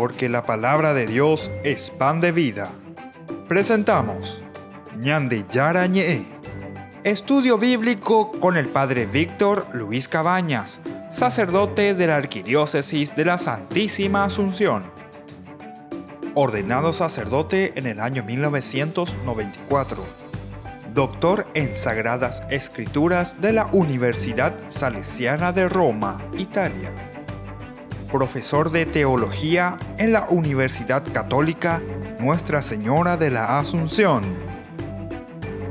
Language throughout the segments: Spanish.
porque la palabra de Dios es pan de vida. Presentamos Ñande Yara Ñe, estudio bíblico con el Padre Víctor Luis Cabañas, sacerdote de la Arquidiócesis de la Santísima Asunción. Ordenado sacerdote en el año 1994. Doctor en Sagradas Escrituras de la Universidad Salesiana de Roma, Italia. Profesor de Teología en la Universidad Católica Nuestra Señora de la Asunción.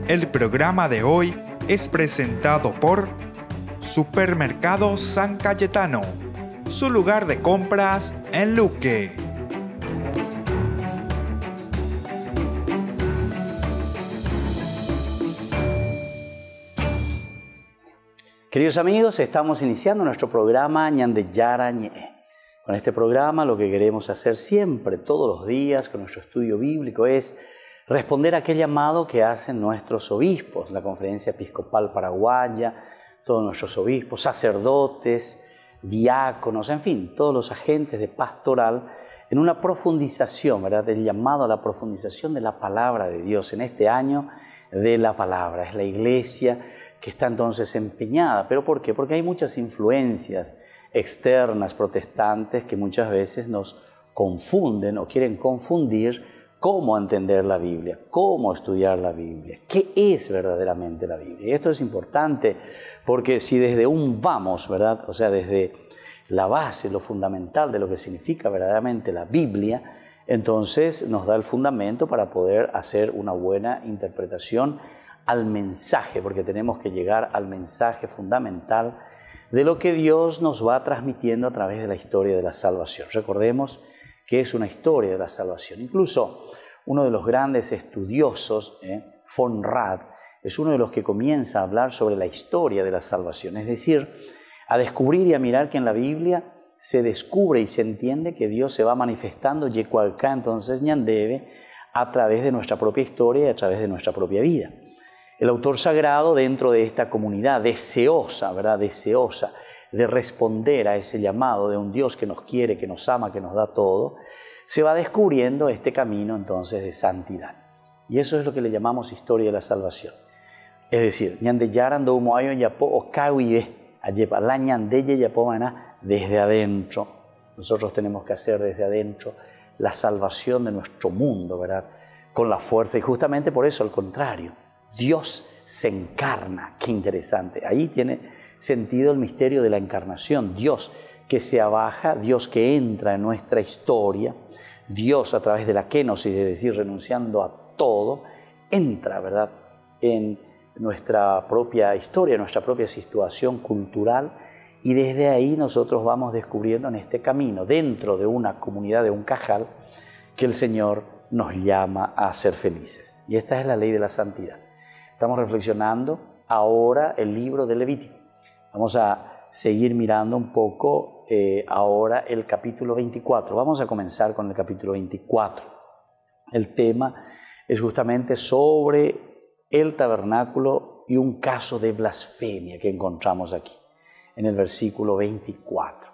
El programa de hoy es presentado por Supermercado San Cayetano, su lugar de compras en Luque. Queridos amigos, estamos iniciando nuestro programa Ñande Yara Ñe. Con este programa lo que queremos hacer siempre, todos los días, con nuestro estudio bíblico, es responder a aquel llamado que hacen nuestros obispos, la Conferencia Episcopal Paraguaya, todos nuestros obispos, sacerdotes, diáconos, en fin, todos los agentes de pastoral, en una profundización, ¿verdad?, del llamado a la profundización de la palabra de Dios en este año de la palabra. Es la Iglesia que está entonces empeñada. ¿Pero por qué? Porque hay muchas influencias externas protestantes que muchas veces nos confunden o quieren confundir cómo entender la Biblia, cómo estudiar la Biblia, qué es verdaderamente la Biblia. Y esto es importante porque si desde un vamos, ¿verdad?, o sea, desde la base, lo fundamental de lo que significa verdaderamente la Biblia, entonces nos da el fundamento para poder hacer una buena interpretación al mensaje, porque tenemos que llegar al mensaje fundamental de lo que Dios nos va transmitiendo a través de la historia de la salvación. Recordemos que es una historia de la salvación. Incluso uno de los grandes estudiosos, von Rad, es uno de los que comienza a hablar sobre la historia de la salvación, es decir, a descubrir y a mirar que en la Biblia se descubre y se entiende que Dios se va manifestando yecualcá entonces ñandebe a través de nuestra propia historia y a través de nuestra propia vida. El autor sagrado, dentro de esta comunidad deseosa, ¿verdad?, deseosa de responder a ese llamado de un Dios que nos quiere, que nos ama, que nos da todo, se va descubriendo este camino entonces de santidad. Y eso es lo que le llamamos historia de la salvación. Es decir, ñande yaran do moayo yapo o kawibe, ayepa la ñandeye yapo maná desde adentro. Nosotros tenemos que hacer desde adentro la salvación de nuestro mundo, ¿verdad?, con la fuerza. Y justamente por eso, al contrario, Dios se encarna. Qué interesante. Ahí tiene sentido el misterio de la encarnación. Dios que se abaja, Dios que entra en nuestra historia, Dios a través de la kenosis, es decir, renunciando a todo, entra, ¿verdad?, en nuestra propia historia, en nuestra propia situación cultural, y desde ahí nosotros vamos descubriendo en este camino, dentro de una comunidad, de un cajal, que el Señor nos llama a ser felices. Y esta es la ley de la santidad. Estamos reflexionando ahora el libro de Levítico. Vamos a seguir mirando un poco ahora el capítulo 24. Vamos a comenzar con el capítulo 24. El tema es justamente sobre el tabernáculo y un caso de blasfemia que encontramos aquí, en el versículo 24.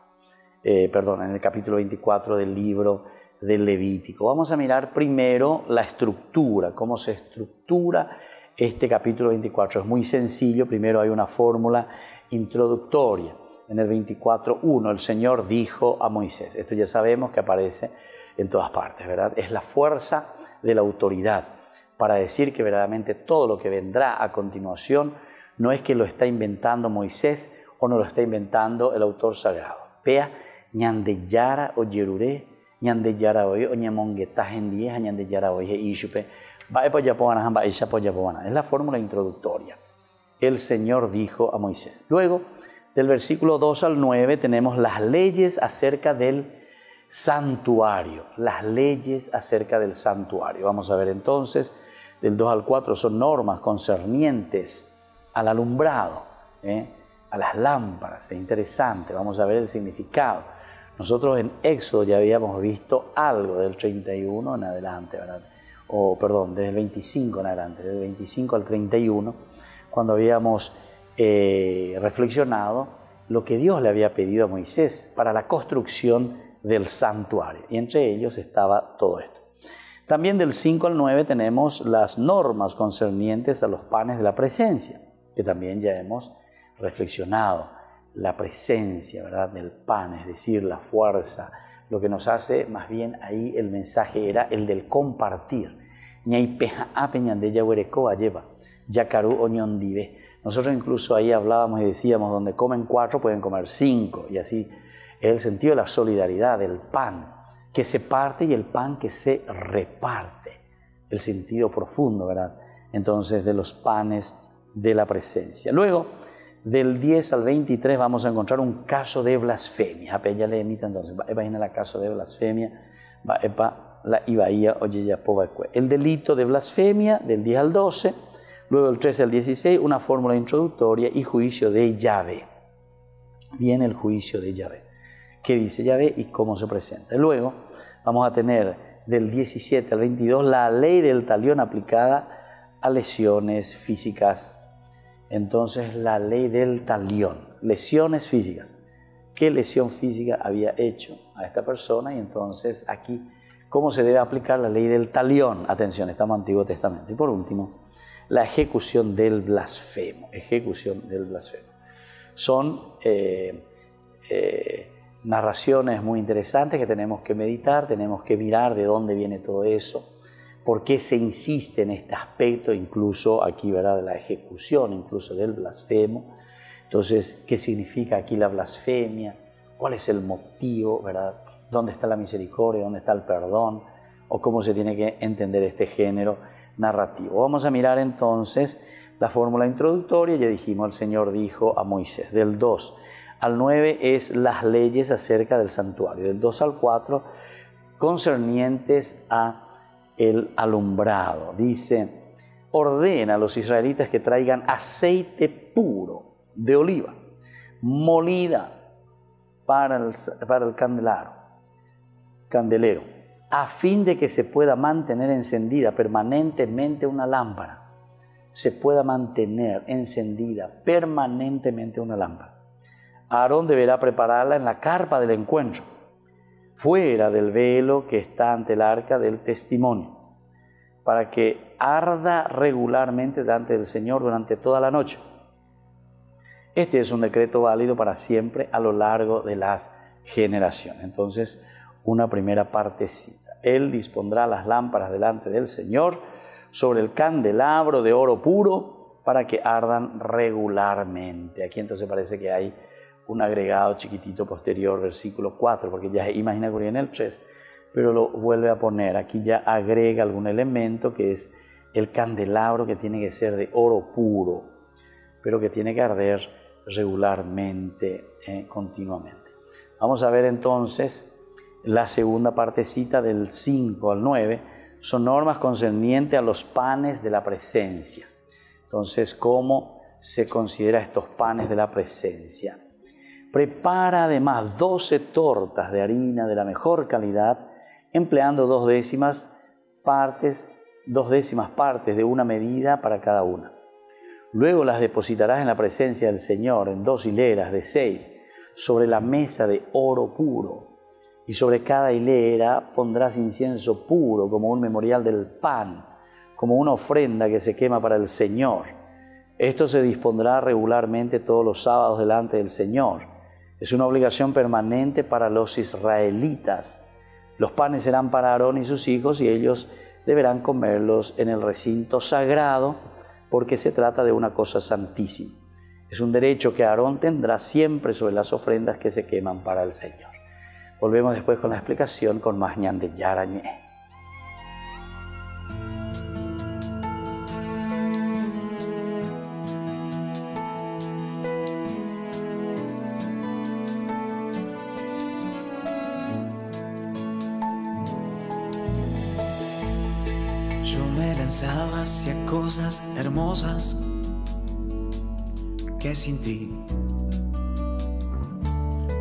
En el capítulo 24 del libro del Levítico. Vamos a mirar primero la estructura, cómo se estructura este capítulo 24. Es muy sencillo. Primero hay una fórmula introductoria. En el 24:1 el Señor dijo a Moisés. Esto ya sabemos que aparece en todas partes, ¿verdad? Es la fuerza de la autoridad para decir que verdaderamente todo lo que vendrá a continuación no es que lo está inventando Moisés o no lo está inventando el autor sagrado. Vea, ñande yara o yeruré, ñande yara oye o ñamongueta gendieja, ñande yara oye ishupe. Es la fórmula introductoria. El Señor dijo a Moisés. Luego, del versículo 2 al 9, tenemos las leyes acerca del santuario. Las leyes acerca del santuario. Vamos a ver entonces, del 2 al 4 son normas concernientes al alumbrado, a las lámparas. Es interesante, vamos a ver el significado. Nosotros en Éxodo ya habíamos visto algo del 31 en adelante, ¿verdad? Desde el 25 en adelante, del 25 al 31, cuando habíamos reflexionado lo que Dios le había pedido a Moisés para la construcción del santuario. Y entre ellos estaba todo esto. También del 5 al 9 tenemos las normas concernientes a los panes de la presencia, que también ya hemos reflexionado. La presencia, ¿verdad?, del pan, es decir, la fuerza. Lo que nos hace, más bien ahí el mensaje era el del compartir. Nosotros incluso ahí hablábamos y decíamos, donde comen 4 pueden comer 5, y así es el sentido de la solidaridad, del pan que se parte y el pan que se reparte, el sentido profundo, ¿verdad?, entonces de los panes de la presencia. Luego, del 10 al 23 vamos a encontrar un caso de blasfemia. Ya le emita entonces, imagina el caso de blasfemia, el delito de blasfemia del 10 al 12, luego del 13 al 16 una fórmula introductoria y juicio de Yahvé. Viene el juicio de Yahvé. ¿Qué dice Yahvé y cómo se presenta? Luego vamos a tener del 17 al 22 la ley del talión aplicada a lesiones físicas. Entonces la ley del talión, lesiones físicas. ¿Qué lesión física había hecho a esta persona? Y entonces aquí, ¿cómo se debe aplicar la ley del talión? Atención, estamos en Antiguo Testamento. Y por último, la ejecución del blasfemo. Ejecución del blasfemo. Son narraciones muy interesantes que tenemos que meditar, tenemos que mirar de dónde viene todo eso. ¿Por qué se insiste en este aspecto, incluso aquí, ¿verdad?, de la ejecución, incluso del blasfemo? Entonces, ¿qué significa aquí la blasfemia? ¿Cuál es el motivo, ¿verdad? ¿Dónde está la misericordia? ¿Dónde está el perdón? ¿O cómo se tiene que entender este género narrativo? Vamos a mirar entonces la fórmula introductoria. Ya dijimos, el Señor dijo a Moisés. Del 2 al 9 es las leyes acerca del santuario. Del 2 al 4, concernientes a el alumbrado. Dice, ordena a los israelitas que traigan aceite puro de oliva, molida para el candelero, a fin de que se pueda mantener encendida permanentemente una lámpara. Se pueda mantener encendida permanentemente una lámpara. Aarón deberá prepararla en la carpa del encuentro, fuera del velo que está ante el arca del testimonio, para que arda regularmente delante del Señor durante toda la noche. Este es un decreto válido para siempre a lo largo de las generaciones. Entonces, una primera partecita. Él dispondrá las lámparas delante del Señor sobre el candelabro de oro puro para que ardan regularmente. Aquí entonces parece que hay un agregado chiquitito posterior, versículo 4, porque ya imagina que en el 3, pero lo vuelve a poner. Aquí ya agrega algún elemento que es el candelabro, que tiene que ser de oro puro, pero que tiene que arder regularmente, continuamente. Vamos a ver entonces la segunda partecita del 5 al 9, son normas concernientes a los panes de la presencia. Entonces, ¿cómo se considera estos panes de la presencia? Prepara además 12 tortas de harina de la mejor calidad, empleando 2/10 partes de una medida para cada una. Luego las depositarás en la presencia del Señor en 2 hileras de 6 sobre la mesa de oro puro, y sobre cada hilera pondrás incienso puro como un memorial del pan, como una ofrenda que se quema para el Señor. Esto se dispondrá regularmente todos los sábados delante del Señor. Es una obligación permanente para los israelitas. Los panes serán para Aarón y sus hijos, y ellos deberán comerlos en el recinto sagrado, porque se trata de una cosa santísima. Es un derecho que Aarón tendrá siempre sobre las ofrendas que se queman para el Señor. Volvemos después con la explicación con más ñande yarañé. Yo me lanzaba hacia cosas hermosas que sin ti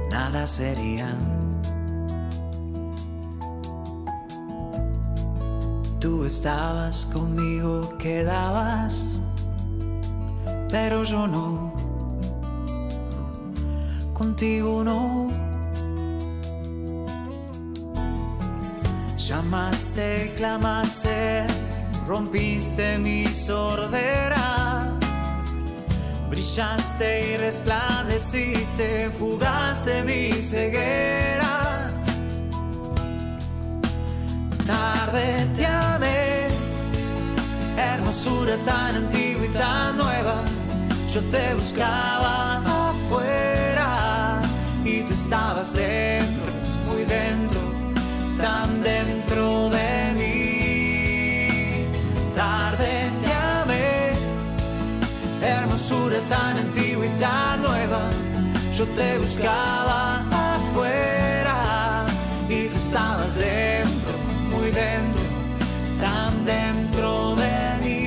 nada serían. Tú estabas conmigo, quedabas, pero yo no, contigo no. Llamaste, clamaste, rompiste mi sordera. Brillaste y resplandeciste, fugaste mi ceguera. Tarde te amé, hermosura tan antigua y tan nueva. Yo te buscaba afuera y tú estabas dentro, muy dentro, tan dentro de mí. Tarde te amé, hermosura tan antigua y tan nueva. Yo te buscaba afuera y tú estabas dentro, muy dentro, tan dentro de mí.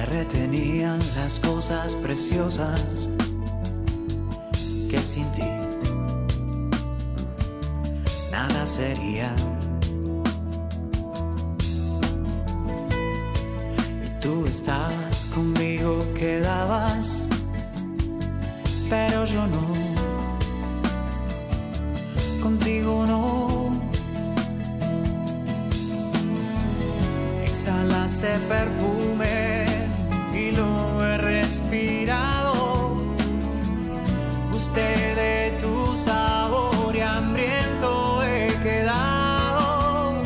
Retenían las cosas preciosas que sin ti nada serían. Y tú estabas conmigo, quedabas, pero yo no, contigo no. Exhalaste perfume y lo he respirado. Gusté de tu sabor y hambriento he quedado.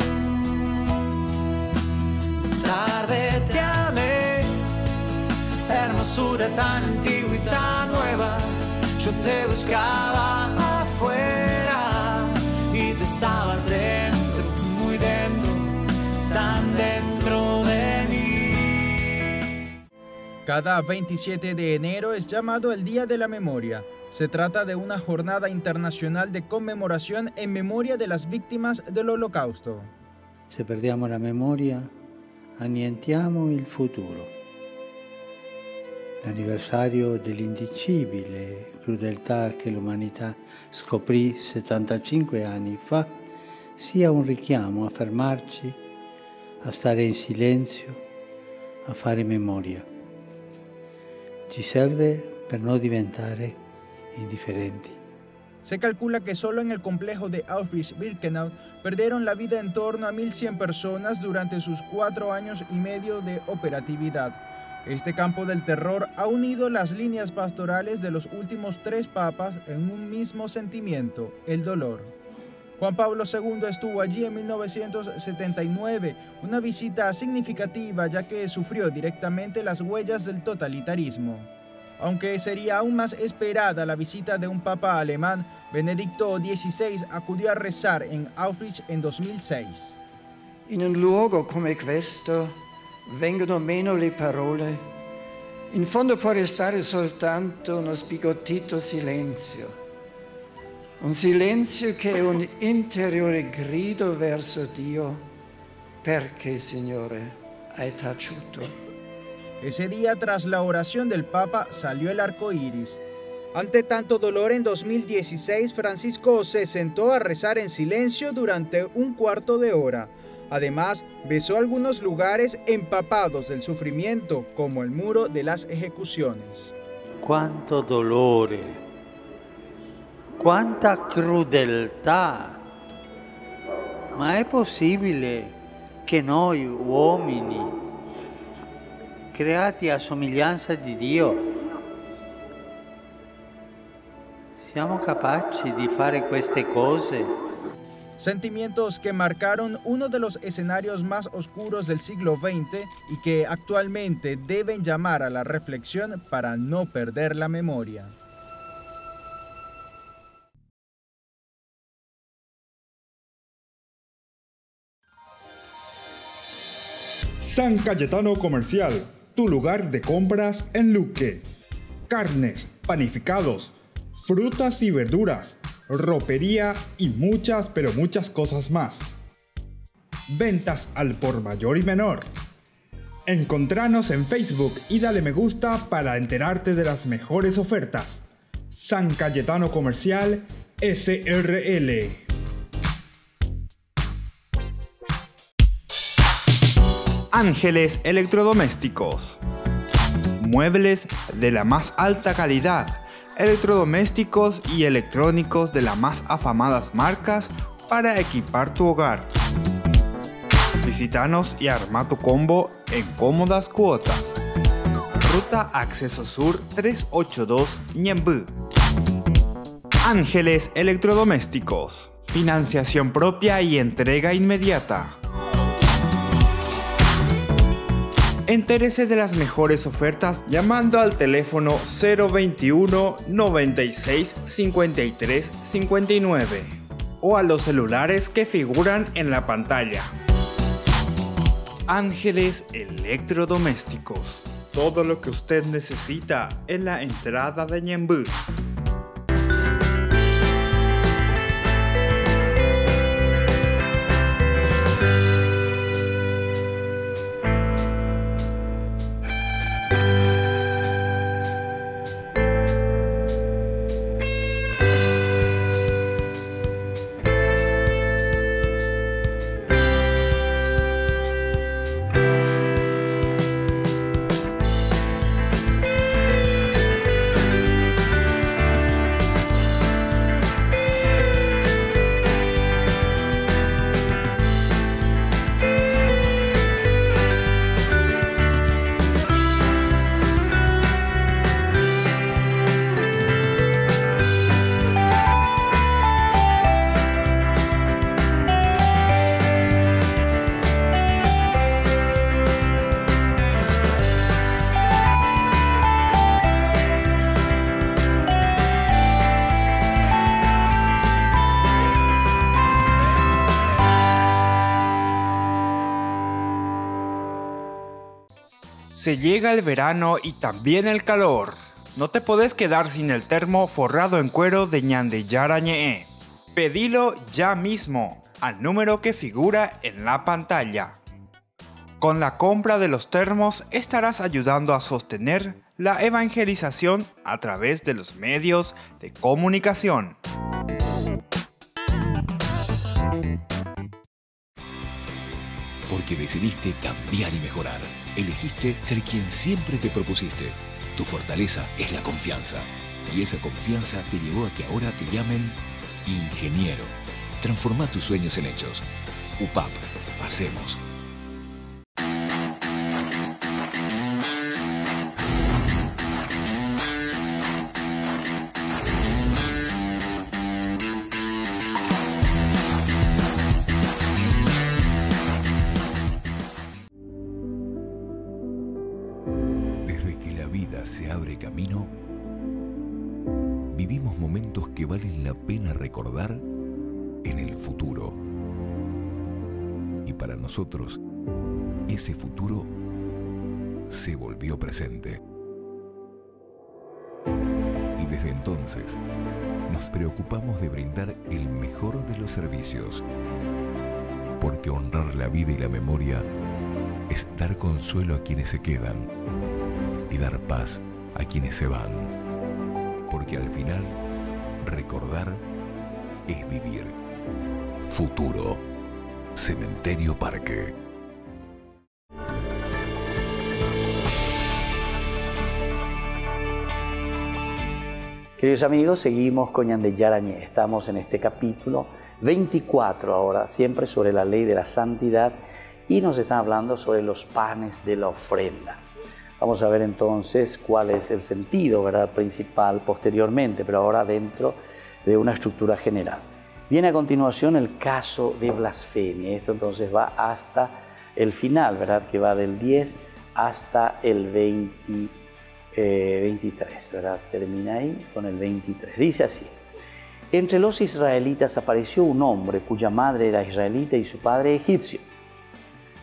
Tarde te amé, hermosura tan antigua y tan nueva. Yo te buscaba afuera y tú estabas dentro, muy dentro, tan dentro de mí. Cada 27 de enero es llamado el Día de la Memoria. Se trata de una jornada internacional de conmemoración en memoria de las víctimas del Holocausto. Se perdiamo la memoria, annientiamo il futuro. L'anniversario dell'indicibile crudeltà che l'umanità scoprì 75 anni fa sia un richiamo a fermarci, a stare in silenzio, a fare memoria. Ci serve per non diventare indifferenti. Se calcula que solo en el complejo de Auschwitz-Birkenau perdieron la vida en torno a 1.100 personas durante sus 4 años y medio de operatividad. Este campo del terror ha unido las líneas pastorales de los últimos 3 papas en un mismo sentimiento, el dolor. Juan Pablo II estuvo allí en 1979, una visita significativa ya que sufrió directamente las huellas del totalitarismo. Aunque sería aún más esperada la visita de un papa alemán, Benedicto XVI acudió a rezar en Auschwitz en 2006. In un luogo come questo vengono meno le parole. In fondo può restare soltanto uno sbigottito silenzio. Un silenzio che è un interiore grido verso Dio. Perché, Signore, hai taciuto? Ese día, tras la oración del Papa, salió el arco iris. Ante tanto dolor, en 2016, Francisco se sentó a rezar en silencio durante un cuarto de hora. Además, besó algunos lugares empapados del sufrimiento, como el muro de las ejecuciones. Quanto dolore! Quanta crudeltà! Ma è possibile che noi uomini, creati a somiglianza di Dio, siamo capaci di fare queste cose? Sentimientos que marcaron uno de los escenarios más oscuros del siglo XX y que actualmente deben llamar a la reflexión para no perder la memoria. San Cayetano Comercial, tu lugar de compras en Luque. Carnes, panificados, frutas y verduras, ropería y muchas, pero muchas cosas más. Ventas al por mayor y menor. Encontranos en Facebook y dale me gusta para enterarte de las mejores ofertas. San Cayetano Comercial, SRL. Ángeles Electrodomésticos. Muebles de la más alta calidad, electrodomésticos y electrónicos de las más afamadas marcas para equipar tu hogar. Visítanos y arma tu combo en cómodas cuotas. Ruta Acceso Sur 382 Ñemby. Ángeles Electrodomésticos. Financiación propia y entrega inmediata. Entérese de las mejores ofertas llamando al teléfono 021 96 53 59 o a los celulares que figuran en la pantalla. Ángeles Electrodomésticos. Todo lo que usted necesita en la entrada de Ñemby. Se llega el verano y también el calor. No te podés quedar sin el termo forrado en cuero de Ñandeyara Ñe'e. Pedilo ya mismo al número que figura en la pantalla. Con la compra de los termos estarás ayudando a sostener la evangelización a través de los medios de comunicación. Porque decidiste cambiar y mejorar. Elegiste ser quien siempre te propusiste. Tu fortaleza es la confianza. Y esa confianza te llevó a que ahora te llamen ingeniero. Transforma tus sueños en hechos. UPAP. Hacemos. Se abre camino, vivimos momentos que valen la pena recordar en el futuro. Y para nosotros, ese futuro se volvió presente. Y desde entonces, nos preocupamos de brindar el mejor de los servicios. Porque honrar la vida y la memoria es dar consuelo a quienes se quedan y dar paz a quienes se van. Porque al final, recordar es vivir. Futuro. Cementerio Parque. Queridos amigos, seguimos con Ñandeyara Ñe'e. Estamos en este capítulo 24 ahora, siempre sobre la ley de la santidad, y nos están hablando sobre los panes de la ofrenda. Vamos a ver entonces cuál es el sentido, ¿verdad?, principal posteriormente, pero ahora dentro de una estructura general. Viene a continuación el caso de blasfemia. Esto entonces va hasta el final, ¿verdad?, que va del 10 hasta el 23, ¿verdad? Termina ahí con el 23. Dice así: entre los israelitas apareció un hombre cuya madre era israelita y su padre egipcio.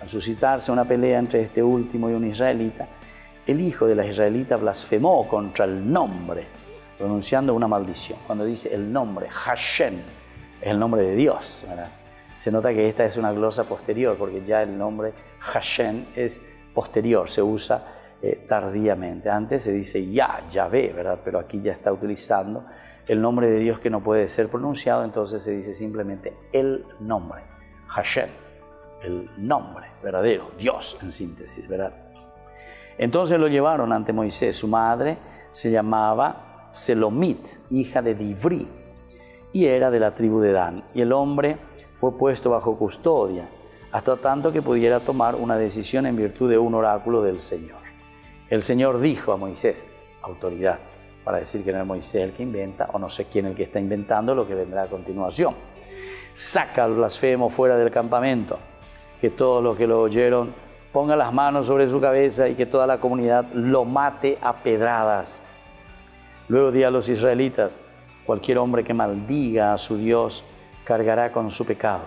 Al suscitarse una pelea entre este último y un israelita, el hijo de la israelita blasfemó contra el nombre, pronunciando una maldición. Cuando dice el nombre, Hashem, es el nombre de Dios, ¿verdad? Se nota que esta es una glosa posterior, porque ya el nombre Hashem es posterior, se usa tardíamente. Antes se dice Yahvé, ¿verdad? Pero aquí ya está utilizando el nombre de Dios que no puede ser pronunciado, entonces se dice simplemente el nombre, Hashem, el nombre verdadero, Dios en síntesis, ¿verdad? Entonces lo llevaron ante Moisés. Su madre se llamaba Selomit, hija de Divri, y era de la tribu de Dan. Y el hombre fue puesto bajo custodia, hasta tanto que pudiera tomar una decisión en virtud de un oráculo del Señor. El Señor dijo a Moisés, autoridad, para decir que no es Moisés el que inventa, o no sé quién el que está inventando lo que vendrá a continuación. Saca al blasfemo fuera del campamento, que todos los que lo oyeron pongan las manos sobre su cabeza y que toda la comunidad lo mate a pedradas. Luego di a los israelitas, cualquier hombre que maldiga a su Dios cargará con su pecado.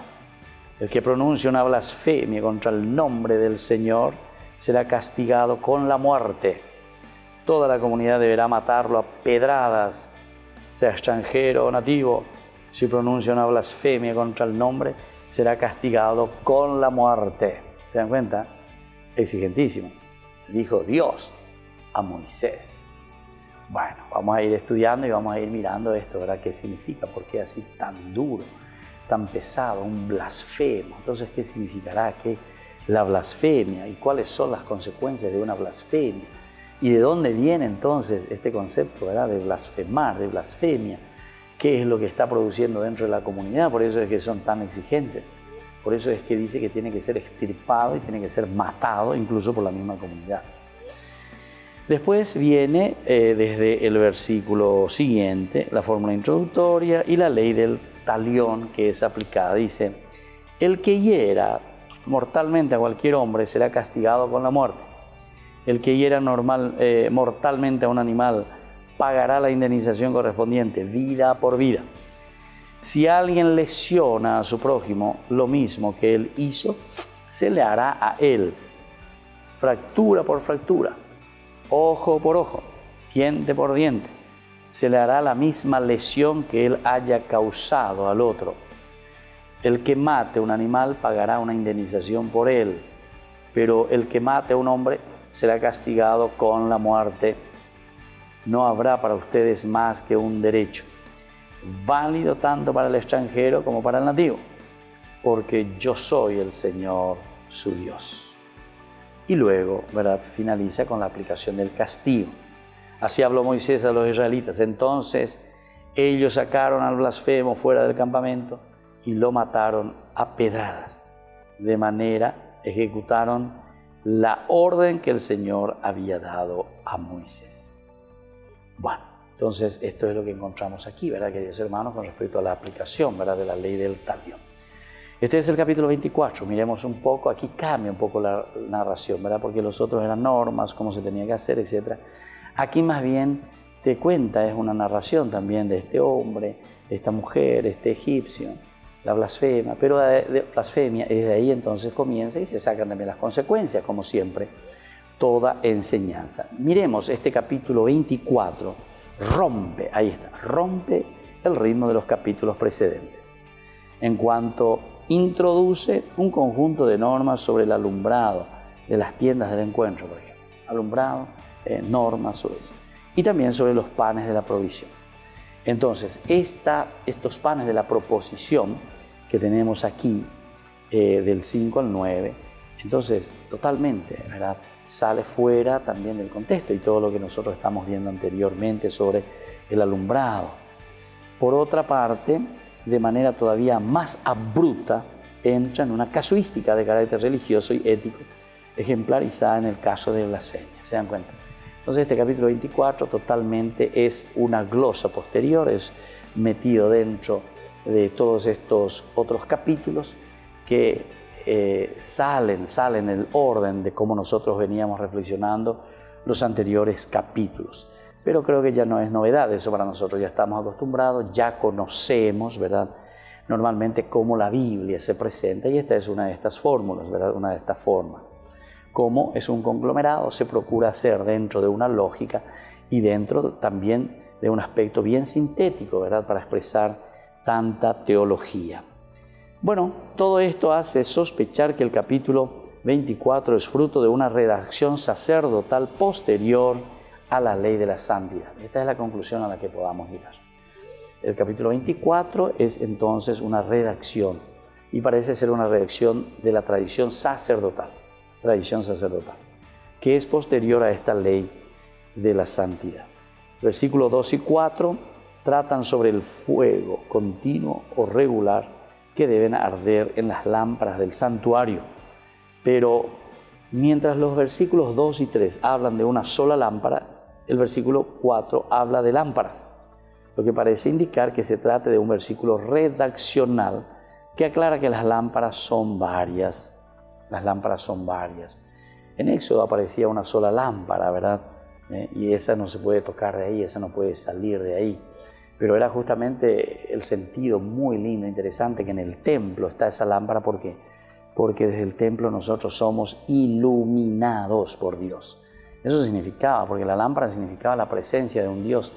El que pronuncie una blasfemia contra el nombre del Señor será castigado con la muerte. Toda la comunidad deberá matarlo a pedradas, sea extranjero o nativo. Si pronuncia una blasfemia contra el nombre, será castigado con la muerte. ¿Se dan cuenta? Exigentísimo. Dijo Dios a Moisés. Bueno, vamos a ir estudiando y vamos a ir mirando esto, ¿verdad? ¿Qué significa? ¿Por qué así tan duro, tan pesado, un blasfemo? Entonces, ¿qué significará la blasfemia? ¿Y cuáles son las consecuencias de una blasfemia? ¿Y de dónde viene entonces este concepto, ¿verdad? De blasfemar, de blasfemia? ¿Qué es lo que está produciendo dentro de la comunidad? Por eso es que son tan exigentes. Por eso es que dice que tiene que ser extirpado y tiene que ser matado incluso por la misma comunidad. Después viene desde el versículo siguiente la fórmula introductoria y la ley del talión que es aplicada. Dice, el que hiera mortalmente a cualquier hombre será castigado con la muerte. El que hiera mortalmente a un animal pagará la indemnización correspondiente, vida por vida. Si alguien lesiona a su prójimo, lo mismo que él hizo, se le hará a él, fractura por fractura, ojo por ojo, diente por diente. Se le hará la misma lesión que él haya causado al otro. El que mate un animal pagará una indemnización por él, pero el que mate a un hombre será castigado con la muerte. No habrá para ustedes más que un derecho, válido tanto para el extranjero como para el nativo, porque yo soy el Señor su Dios. Y luego, ¿verdad?, finaliza con la aplicación del castigo. Así habló Moisés a los israelitas. Entonces ellos sacaron al blasfemo fuera del campamento y lo mataron a pedradas. De manera ejecutaron la orden que el Señor había dado a Moisés. Bueno, entonces esto es lo que encontramos aquí, ¿verdad, queridos hermanos, con respecto a la aplicación, ¿verdad?, de la ley del talión. Este es el capítulo 24, miremos un poco, aquí cambia un poco la narración, ¿verdad?, porque los otros eran normas, cómo se tenía que hacer, etc. Aquí más bien te cuenta, es una narración también de este hombre, de esta mujer, este egipcio, la blasfema, pero de blasfemia, y desde ahí entonces comienza y se sacan también las consecuencias, como siempre, toda enseñanza. Miremos este capítulo 24, rompe el ritmo de los capítulos precedentes, en cuanto introduce un conjunto de normas sobre el alumbrado de las tiendas del encuentro, por ejemplo, alumbrado, normas sobre eso, y también sobre los panes de la provisión. Entonces, estos panes de la proposición que tenemos aquí, del 5 al 9, entonces totalmente, ¿verdad?, sale fuera también del contexto y todo lo que nosotros estamos viendo anteriormente sobre el alumbrado. Por otra parte, de manera todavía más abrupta, entra en una casuística de carácter religioso y ético, ejemplarizada en el caso de blasfemia. ¿Se dan cuenta? Entonces este capítulo 24 totalmente es una glosa posterior, es metido dentro de todos estos otros capítulos que salen del orden de cómo nosotros veníamos reflexionando los anteriores capítulos. Pero creo que ya no es novedad, eso para nosotros ya estamos acostumbrados, ya conocemos, ¿verdad?, normalmente cómo la Biblia se presenta, y esta es una de estas fórmulas, ¿verdad?, una de estas formas. Cómo es un conglomerado, se procura hacer dentro de una lógica y dentro también de un aspecto bien sintético, ¿verdad?, para expresar tanta teología. Bueno, todo esto hace sospechar que el capítulo 24 es fruto de una redacción sacerdotal posterior a la ley de la santidad. Esta es la conclusión a la que podamos llegar. El capítulo 24 es entonces una redacción, y parece ser una redacción de la tradición sacerdotal, que es posterior a esta ley de la santidad. Versículos 2 y 4 tratan sobre el fuego continuo o regular que deben arder en las lámparas del santuario. Pero mientras los versículos 2 y 3 hablan de una sola lámpara, el versículo 4 habla de lámparas, lo que parece indicar que se trata de un versículo redaccional que aclara que las lámparas son varias. En Éxodo aparecía una sola lámpara, ¿verdad? Y esa no se puede tocar de ahí, esa no puede salir de ahí. Pero era justamente el sentido muy lindo, interesante, que en el templo está esa lámpara. ¿Por qué? Porque desde el templo nosotros somos iluminados por Dios. Eso significaba, porque la lámpara significaba la presencia de un Dios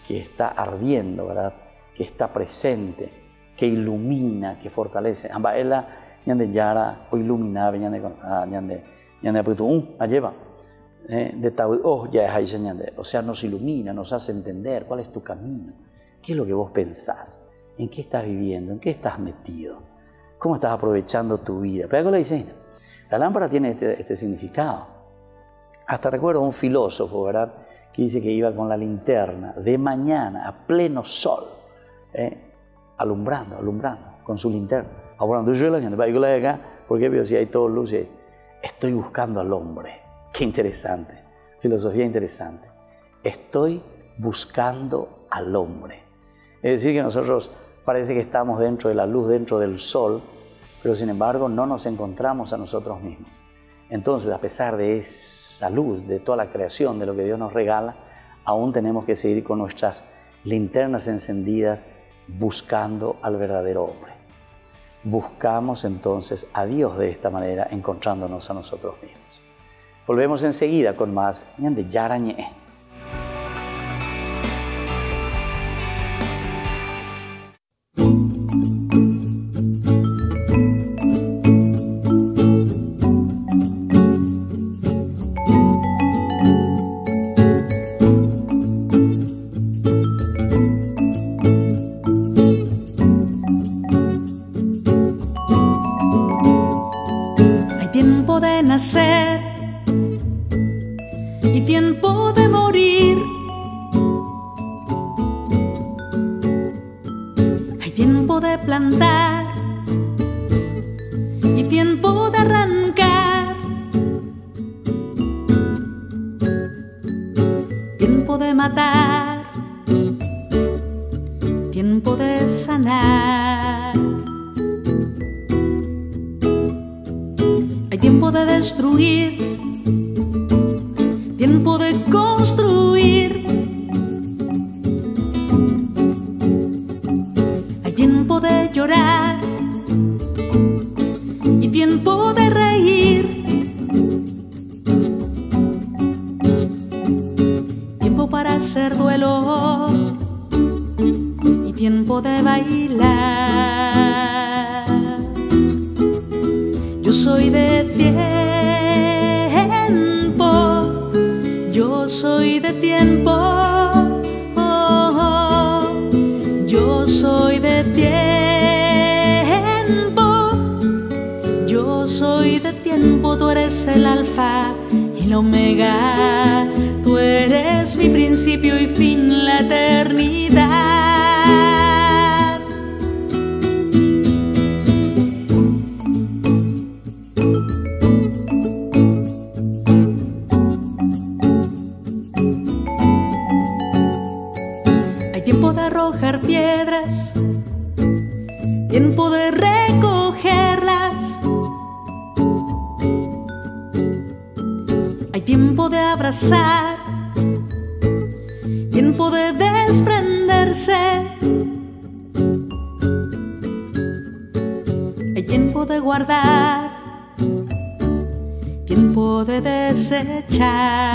que está ardiendo, ¿verdad? Que está presente, que ilumina, que fortalece. Ambaela ñande yara o iluminaba ñande aputu alleva de tabu oh ya es ñande. O sea, nos ilumina, nos hace entender cuál es tu camino, qué es lo que vos pensás, en qué estás viviendo, en qué estás metido, cómo estás aprovechando tu vida. Pero la dice, la lámpara tiene este significado. Hasta recuerdo un filósofo, ¿verdad?, que dice que iba con la linterna de mañana a pleno sol, alumbrando con su linterna. ¿Por qué? Pero si hay todo luz, estoy buscando al hombre. Qué interesante, filosofía interesante. Estoy buscando al hombre. Es decir, que nosotros parece que estamos dentro de la luz, dentro del sol, pero sin embargo no nos encontramos a nosotros mismos. Entonces, a pesar de esa luz, de toda la creación, de lo que Dios nos regala, aún tenemos que seguir con nuestras linternas encendidas buscando al verdadero hombre. Buscamos entonces a Dios de esta manera, encontrándonos a nosotros mismos. Volvemos enseguida con más ñande yara ñe. Nacer y tiempo de morir. Hay tiempo de plantar y tiempo de arrancar. Tiempo de matar, tiempo de sanar. Hay tiempo de destruir, tiempo de construir. Hay tiempo de llorar y tiempo de reír. Tiempo para hacer duelo y tiempo de bailar. Yo soy de tiempo, yo soy de tiempo, yo soy de tiempo, yo soy de tiempo. Tú eres el alfa y la omega, tú eres mi principio y fin, la eternidad. Piedras, tiempo de recogerlas. Hay tiempo de abrazar, tiempo de desprenderse. Hay tiempo de guardar, tiempo de desechar.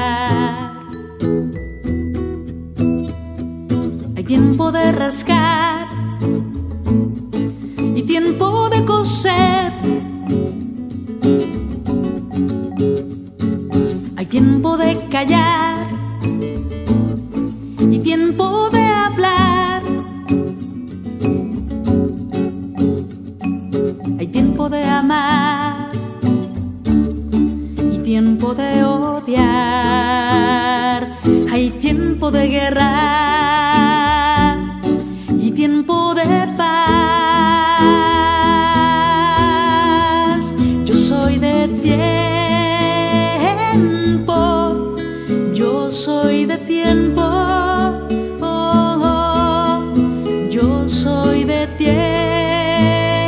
Tiempo de rascar y tiempo de coser. Hay tiempo de callar y tiempo de hablar. tiempo de paz. Yo soy de tiempo, yo soy de tiempo, yo soy de tiempo,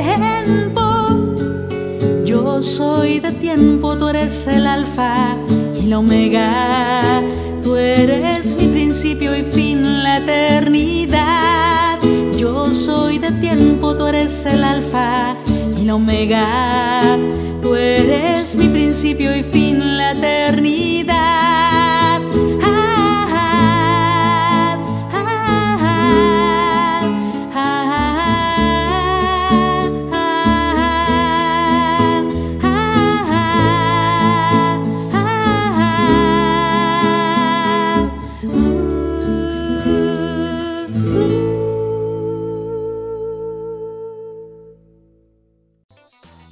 yo soy de tiempo, tú eres el alfa y la omega, tú eres mi principio y fin, la eternidad. Yo soy de tiempo, tú eres el alfa y la omega, tú eres mi principio y fin, la eternidad.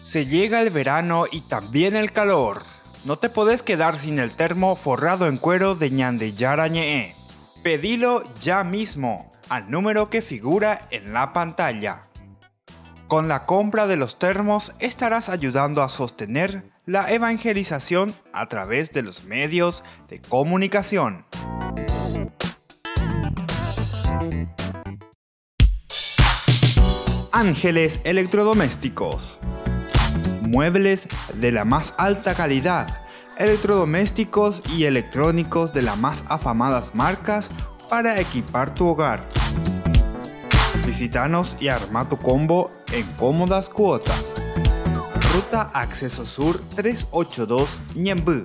Se llega el verano y también el calor. No te podés quedar sin el termo forrado en cuero de Ñande Yara Ñe'e. Pedilo ya mismo al número que figura en la pantalla. Con la compra de los termos estarás ayudando a sostener la evangelización a través de los medios de comunicación. Ángeles Electrodomésticos. Muebles de la más alta calidad, electrodomésticos y electrónicos de las más afamadas marcas para equipar tu hogar. Visítanos y arma tu combo en cómodas cuotas. Ruta Acceso Sur 382 Ñemby.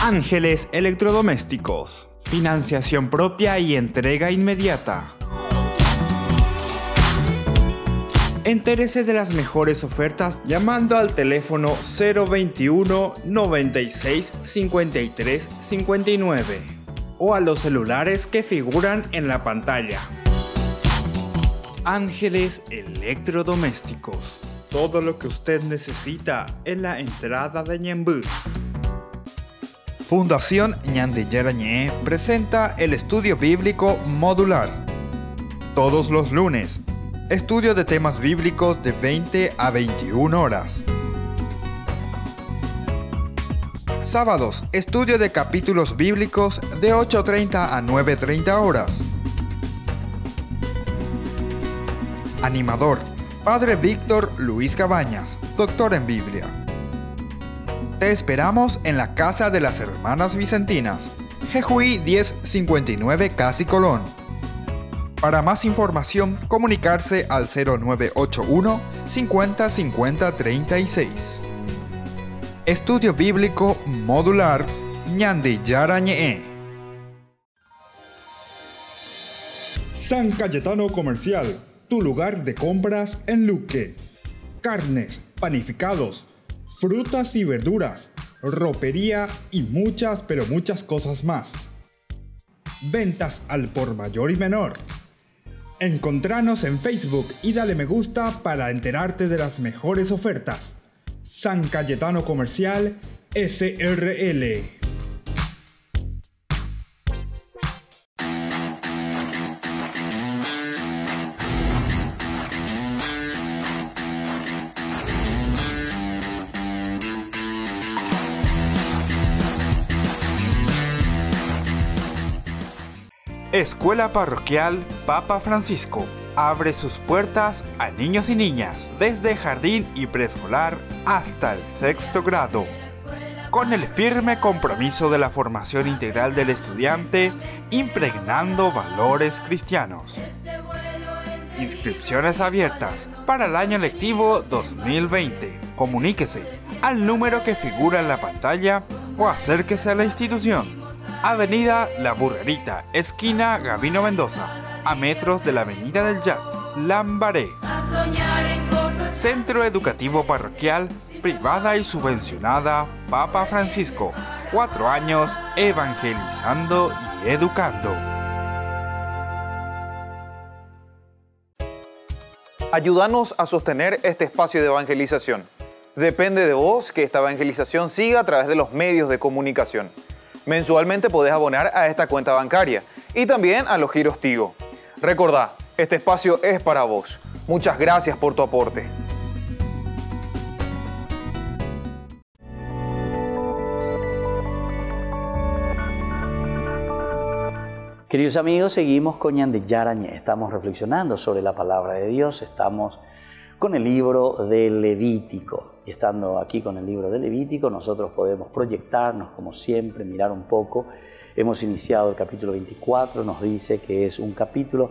Ángeles Electrodomésticos. Financiación propia y entrega inmediata. Entérese de las mejores ofertas llamando al teléfono 021 96 53 59 o a los celulares que figuran en la pantalla. Ángeles Electrodomésticos. Todo lo que usted necesita en la entrada de Ñemby. Fundación Ñande Yara Ñe'e presenta el estudio bíblico modular. Todos los lunes. Estudio de temas bíblicos de 20 a 21 horas. Sábados, estudio de capítulos bíblicos de 8:30 a 9:30 horas. Animador, Padre Víctor Luis Cabañas, doctor en Biblia. Te esperamos en la Casa de las Hermanas Vicentinas, Jejuí 1059 Casi Colón. Para más información, comunicarse al 0981 50 50 36. Estudio Bíblico Modular Ñande Yara Ñe'e. San Cayetano Comercial, tu lugar de compras en Luque. Carnes, panificados, frutas y verduras, ropería y muchas pero muchas cosas más. Ventas al por mayor y menor. Encontranos en Facebook y dale me gusta para enterarte de las mejores ofertas. San Cayetano Comercial SRL. Escuela Parroquial Papa Francisco abre sus puertas a niños y niñas desde jardín y preescolar hasta el 6º grado, con el firme compromiso de la formación integral del estudiante, impregnando valores cristianos. Inscripciones abiertas para el año lectivo 2020. Comuníquese al número que figura en la pantalla o acérquese a la institución. Avenida La Burrerita, esquina Gabino Mendoza, a metros de la Avenida del Yat, Lambaré. Centro Educativo Parroquial, privada y subvencionada Papa Francisco. 4 años evangelizando y educando. Ayúdanos a sostener este espacio de evangelización. Depende de vos que esta evangelización siga a través de los medios de comunicación. Mensualmente podés abonar a esta cuenta bancaria y también a los giros Tigo. Recordá, Este espacio es para vos. Muchas gracias por tu aporte. Queridos amigos, seguimos con Ñan de Yarañé. Estamos reflexionando sobre la palabra de Dios. Estamos con el libro de Levítico. Y estando aquí con el libro de Levítico, nosotros podemos proyectarnos, como siempre, mirar un poco. Hemos iniciado el capítulo 24, nos dice que es un capítulo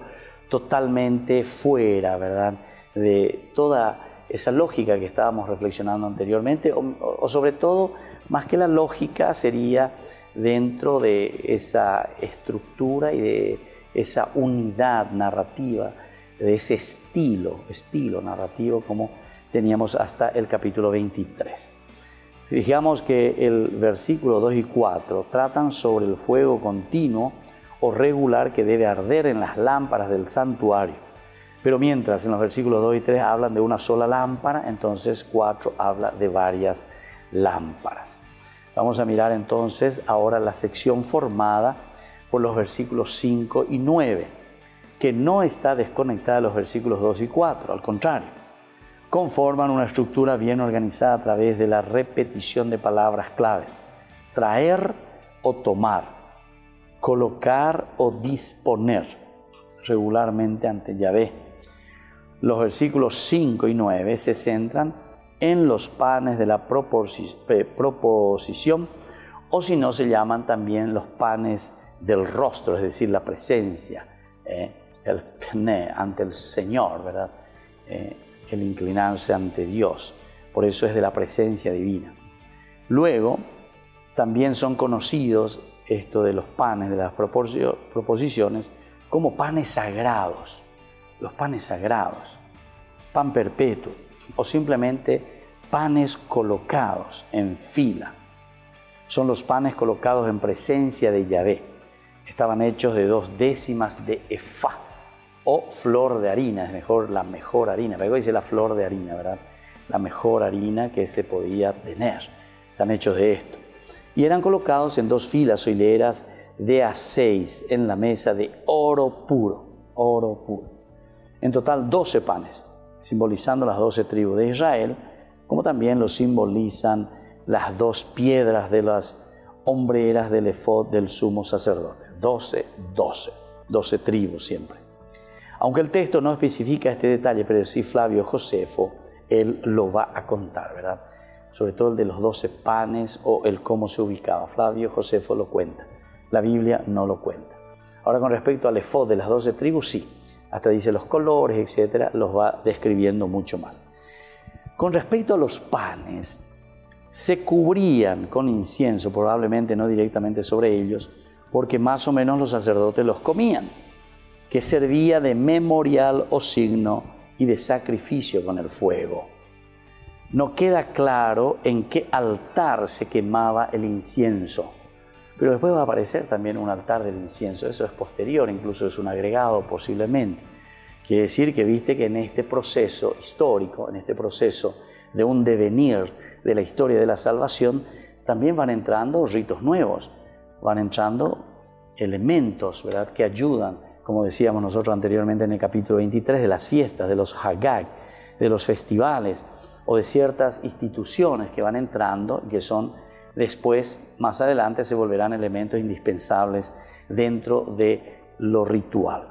totalmente fuera, ¿verdad?, de toda esa lógica que estábamos reflexionando anteriormente, o sobre todo, más que la lógica, sería dentro de esa estructura y de esa unidad narrativa, de ese estilo narrativo como teníamos hasta el capítulo 23. Fijamos que el versículo 2 y 4 tratan sobre el fuego continuo o regular que debe arder en las lámparas del santuario. Pero mientras en los versículos 2 y 3 hablan de una sola lámpara, entonces 4 habla de varias lámparas. Vamos a mirar entonces ahora la sección formada por los versículos 5 y 9, que no está desconectada de los versículos 2 y 4, al contrario. Conforman una estructura bien organizada a través de la repetición de palabras claves: traer o tomar, colocar o disponer regularmente ante Yahvé. Los versículos 5 y 9 se centran en los panes de la proposición, o si no, se llaman también los panes del rostro, es decir, la presencia, el pne, ante el Señor, ¿verdad? El inclinarse ante Dios. Por eso es de la presencia divina. Luego, también son conocidos esto de los panes de las proposiciones como panes sagrados. Los panes sagrados, pan perpetuo, o simplemente panes colocados en fila. Son los panes colocados en presencia de Yahvé. Estaban hechos de 2 décimas de efá, o flor de harina, es mejor, la mejor harina. Luego dice la flor de harina, ¿verdad? La mejor harina que se podía tener. Están hechos de esto. Y eran colocados en 2 filas o hileras de A6 en la mesa de oro puro. Oro puro. En total 12 panes, simbolizando las 12 tribus de Israel, como también lo simbolizan las 2 piedras de las hombreras del efod del sumo sacerdote. 12 tribus siempre. Aunque el texto no especifica este detalle, pero sí Flavio Josefo, él lo va a contar, ¿verdad? Sobre todo el de los 12 panes o el cómo se ubicaba. Flavio Josefo lo cuenta, la Biblia no lo cuenta. Ahora, con respecto al efod de las 12 tribus, sí. Hasta dice los colores, etcétera, los va describiendo mucho más. Con respecto a los panes, se cubrían con incienso, probablemente no directamente sobre ellos, porque más o menos los sacerdotes los comían, que servía de memorial o signo y de sacrificio con el fuego. No queda claro en qué altar se quemaba el incienso, pero después va a aparecer también un altar del incienso. Eso es posterior, incluso es un agregado posiblemente. Quiere decir que viste que en este proceso histórico, en este proceso de un devenir de la historia de la salvación, también van entrando ritos nuevos, van entrando elementos, ¿verdad?, que ayudan, como decíamos nosotros anteriormente en el capítulo 23, de las fiestas, de los Hagag, de los festivales o de ciertas instituciones que van entrando y que son después, más adelante, se volverán elementos indispensables dentro de lo ritual.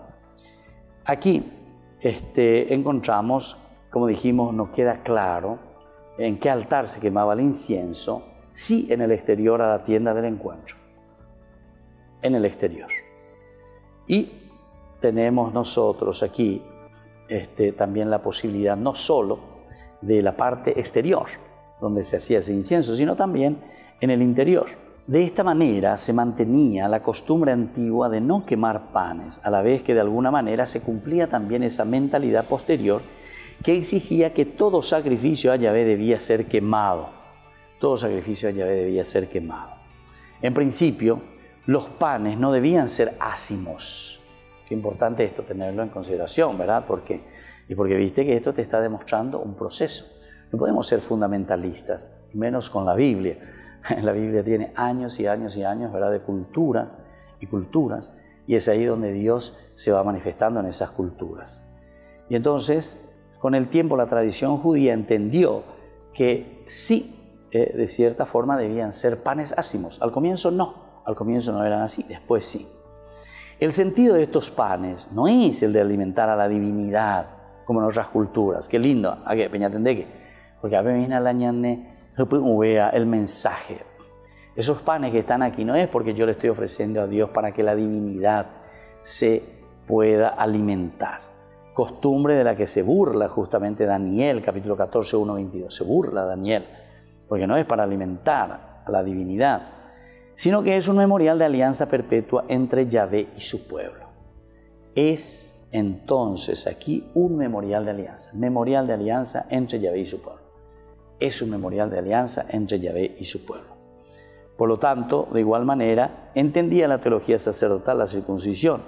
Aquí encontramos, como dijimos, no queda claro en qué altar se quemaba el incienso, sí en el exterior a la tienda del encuentro, en el exterior. Y tenemos nosotros aquí también la posibilidad no solo de la parte exterior, donde se hacía ese incienso, sino también en el interior. De esta manera se mantenía la costumbre antigua de no quemar panes, a la vez que de alguna manera se cumplía también esa mentalidad posterior que exigía que todo sacrificio a Yahvé debía ser quemado. Todo sacrificio a Yahvé debía ser quemado. En principio, los panes no debían ser ácimos. Qué importante esto tenerlo en consideración, ¿verdad? Porque viste que esto te está demostrando un proceso. No podemos ser fundamentalistas, menos con la Biblia. La Biblia tiene años y años y años, ¿verdad?, de culturas y culturas y es ahí donde Dios se va manifestando en esas culturas. Y entonces, con el tiempo, la tradición judía entendió que sí, de cierta forma debían ser panes ácimos. Al comienzo no eran así, después sí. El sentido de estos panes no es el de alimentar a la divinidad, como en otras culturas. Qué lindo, porque a veces el mensaje. Esos panes que están aquí no es porque yo le estoy ofreciendo a Dios para que la divinidad se pueda alimentar. Costumbre de la que se burla justamente Daniel, capítulo 14, 1, 22. Se burla Daniel, porque no es para alimentar a la divinidad, sino que es un memorial de alianza perpetua entre Yahvé y su pueblo. Es entonces aquí un memorial de alianza entre Yahvé y su pueblo. Es un memorial de alianza entre Yahvé y su pueblo. Por lo tanto, de igual manera, entendía la teología sacerdotal la circuncisión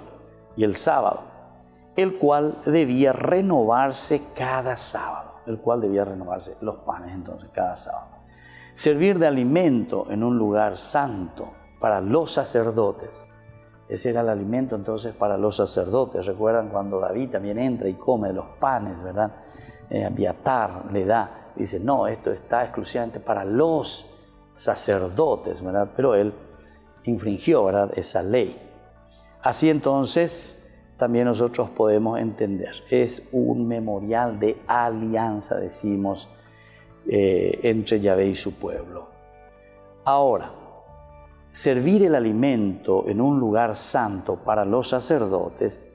y el sábado, el cual debía renovarse cada sábado, los panes entonces cada sábado. Servir de alimento en un lugar santo para los sacerdotes. Ese era el alimento entonces para los sacerdotes. Recuerdan cuando David también entra y come los panes, ¿verdad? Abiatar le da, dice, no, esto está exclusivamente para los sacerdotes, ¿verdad? Pero él infringió, ¿verdad?, esa ley. Así entonces también nosotros podemos entender, es un memorial de alianza, decimos, entre Yahvé y su pueblo. Ahora, servir el alimento en un lugar santo para los sacerdotes,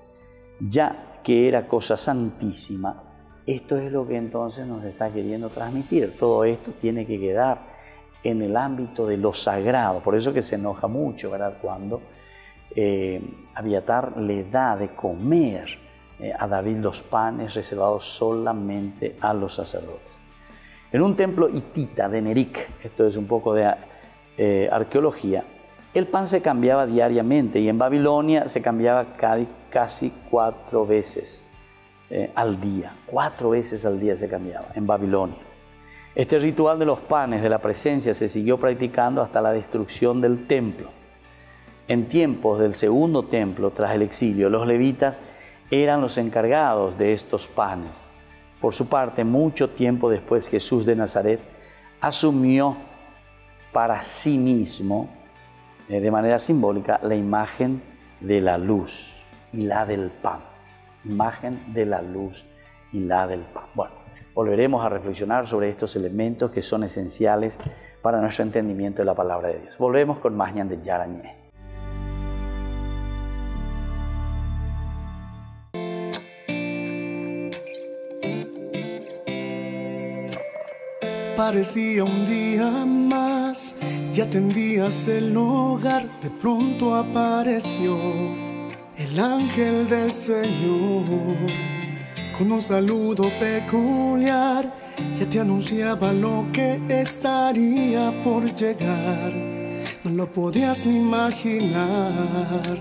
ya que era cosa santísima, esto es lo que entonces nos está queriendo transmitir. Todo esto tiene que quedar en el ámbito de lo sagrado. Por eso que se enoja mucho, ¿verdad?, cuando Abiatar le da de comer a David los panes reservados solamente a los sacerdotes. En un templo hitita de Nerik, esto es un poco de arqueología, el pan se cambiaba diariamente y en Babilonia se cambiaba casi 4 veces al día. 4 veces al día se cambiaba en Babilonia. Este ritual de los panes de la presencia se siguió practicando hasta la destrucción del templo. En tiempos del segundo templo, tras el exilio, los levitas eran los encargados de estos panes. Por su parte, mucho tiempo después, Jesús de Nazaret asumió para sí mismo, de manera simbólica, la imagen de la luz y la del pan. Imagen de la luz y la del pan. Bueno, volveremos a reflexionar sobre estos elementos que son esenciales para nuestro entendimiento de la palabra de Dios. Volvemos con más Ñan de Yarañé. Parecía un día más y atendías el hogar. De pronto apareció el ángel del Señor con un saludo peculiar. Ya te anunciaba lo que estaría por llegar. No lo podías ni imaginar.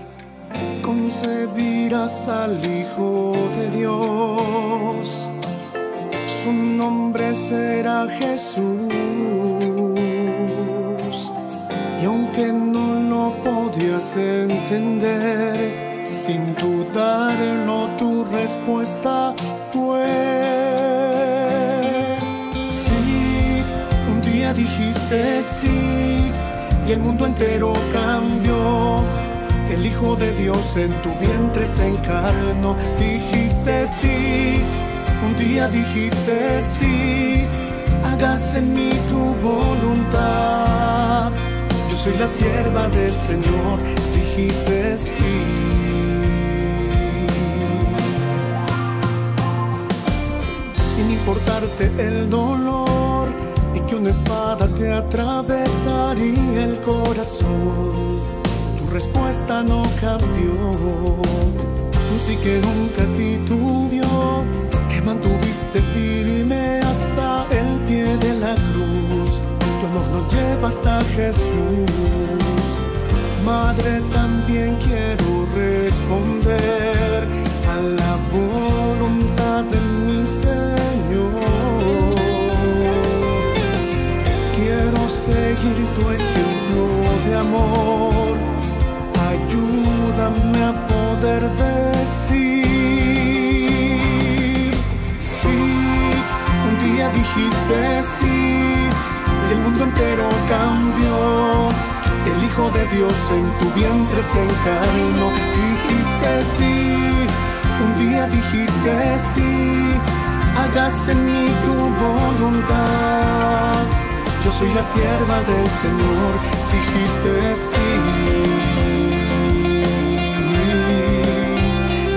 Concebirás al Hijo de Dios. Su nombre será Jesús. Y aunque no lo podías entender, sin dudarlo tu respuesta fue sí. Un día dijiste sí y el mundo entero cambió. El Hijo de Dios en tu vientre se encarnó. Dijiste sí. Un día dijiste sí, hágase en mí tu voluntad. Yo soy la sierva del Señor, dijiste sí. Sin importarte el dolor y que una espada te atravesaría el corazón, tu respuesta no cambió. Un sí que nunca titubeó. Mantuviste firme hasta el pie de la cruz. Tu amor nos lleva hasta Jesús. Madre, también quiero responder a la voluntad de mi Señor. Quiero seguir tu ejemplo de amor. Ayúdame a Dios en tu vientre se encarnó. Dijiste sí, un día dijiste sí, hágase en mí tu voluntad. Yo soy la sierva del Señor, dijiste sí.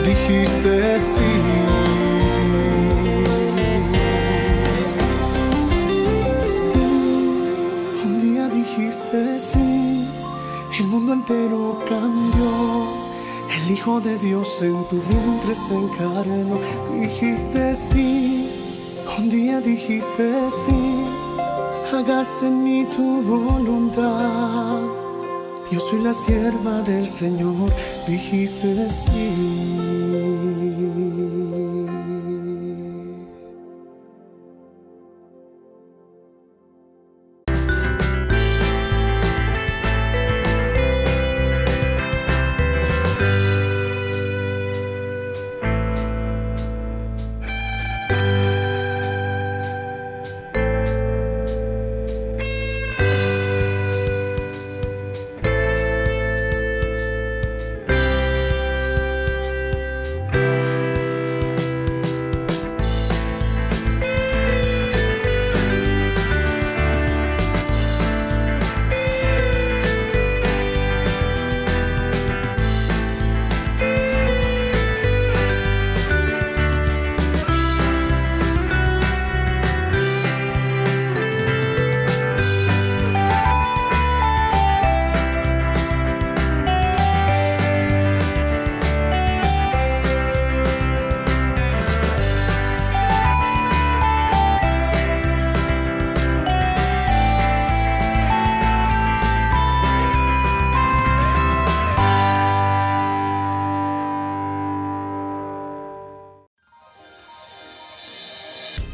Dijiste sí. Sí, un día dijiste sí, el mundo entero cambió. El Hijo de Dios en tu vientre se encarnó. Dijiste sí, un día dijiste sí, hágase en mí tu voluntad. Yo soy la sierva del Señor, dijiste sí.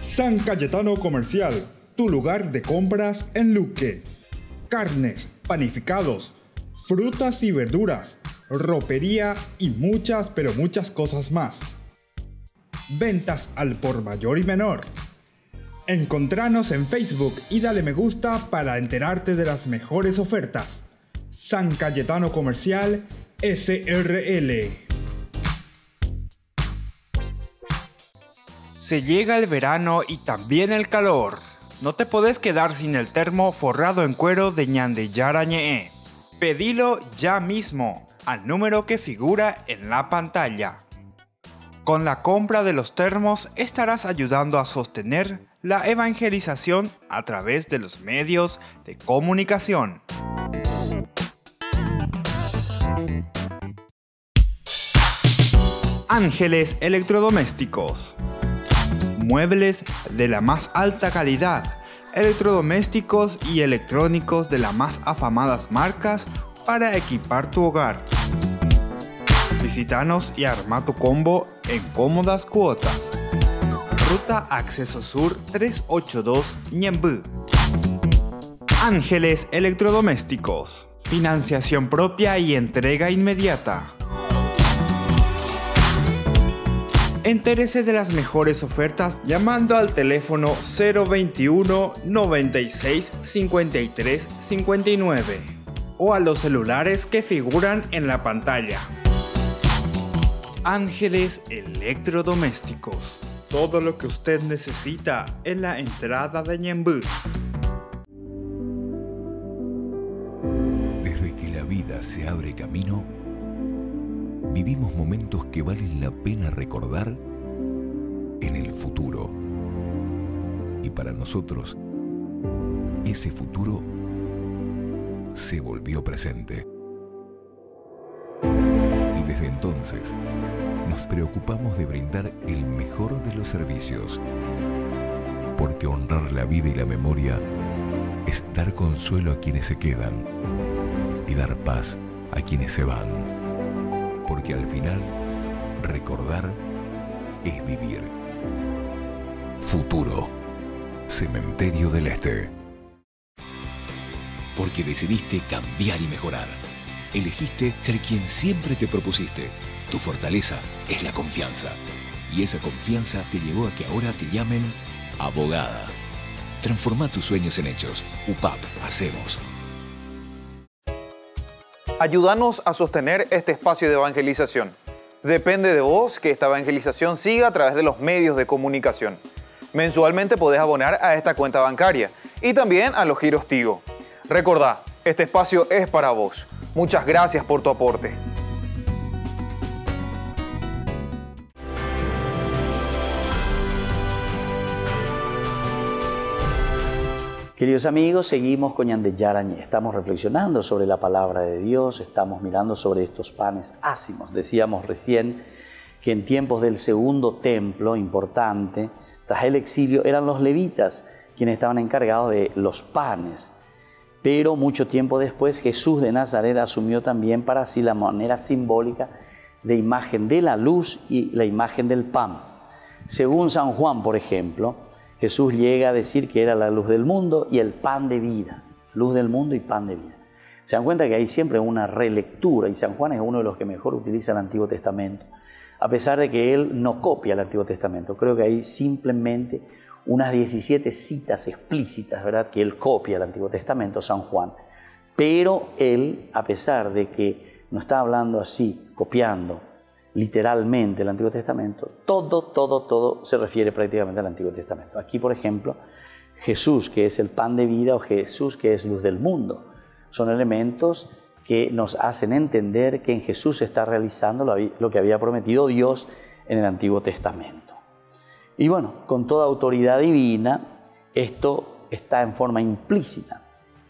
San Cayetano Comercial, tu lugar de compras en Luque. Carnes, panificados, frutas y verduras, ropería y muchas pero muchas cosas más. Ventas al por mayor y menor. Encontranos en Facebook y dale me gusta para enterarte de las mejores ofertas. San Cayetano Comercial SRL. Se llega el verano y también el calor. No te podés quedar sin el termo forrado en cuero de Ñandeyara Ñe'e. Pedilo ya mismo al número que figura en la pantalla. Con la compra de los termos estarás ayudando a sostener la evangelización a través de los medios de comunicación. Ángeles Electrodomésticos. Muebles de la más alta calidad, electrodomésticos y electrónicos de las más afamadas marcas para equipar tu hogar. Visítanos y arma tu combo en cómodas cuotas. Ruta Acceso Sur 382 Ñemby. Ángeles Electrodomésticos. Financiación propia y entrega inmediata. Entérese de las mejores ofertas llamando al teléfono 021 96 53 59 o a los celulares que figuran en la pantalla. Ángeles Electrodomésticos. Todo lo que usted necesita en la entrada de Ñemby. Desde que la vida se abre camino, vivimos momentos que valen la pena recordar en el futuro. Y para nosotros, ese futuro se volvió presente. Y desde entonces, nos preocupamos de brindar el mejor de los servicios. Porque honrar la vida y la memoria es dar consuelo a quienes se quedan y dar paz a quienes se van. Porque al final, recordar es vivir. Futuro. Cementerio del Este. Porque decidiste cambiar y mejorar. Elegiste ser quien siempre te propusiste. Tu fortaleza es la confianza. Y esa confianza te llevó a que ahora te llamen abogada. Transforma tus sueños en hechos. UPAP, hacemos. Ayúdanos a sostener este espacio de evangelización. Depende de vos que esta evangelización siga a través de los medios de comunicación. Mensualmente podés abonar a esta cuenta bancaria y también a los giros Tigo. Recordá, este espacio es para vos. Muchas gracias por tu aporte. Queridos amigos, seguimos con Ñande Yarañé. Estamos reflexionando sobre la palabra de Dios, estamos mirando sobre estos panes ácimos. Decíamos recién que en tiempos del segundo templo importante, tras el exilio, eran los levitas quienes estaban encargados de los panes. Pero mucho tiempo después Jesús de Nazaret asumió también para sí la manera simbólica de imagen de la luz y la imagen del pan. Según San Juan, por ejemplo, Jesús llega a decir que era la luz del mundo y el pan de vida. Luz del mundo y pan de vida. Se dan cuenta que hay siempre una relectura y San Juan es uno de los que mejor utiliza el Antiguo Testamento. A pesar de que él no copia el Antiguo Testamento. Creo que hay simplemente unas 17 citas explícitas, ¿verdad?, que él copia el Antiguo Testamento, San Juan. Pero él, a pesar de que no está hablando así, copiando literalmente el Antiguo Testamento, todo se refiere prácticamente al Antiguo Testamento. Aquí, por ejemplo, Jesús, que es el pan de vida, o Jesús, que es luz del mundo, son elementos que nos hacen entender que en Jesús se está realizando lo que había prometido Dios en el Antiguo Testamento. Y bueno, con toda autoridad divina, esto está en forma implícita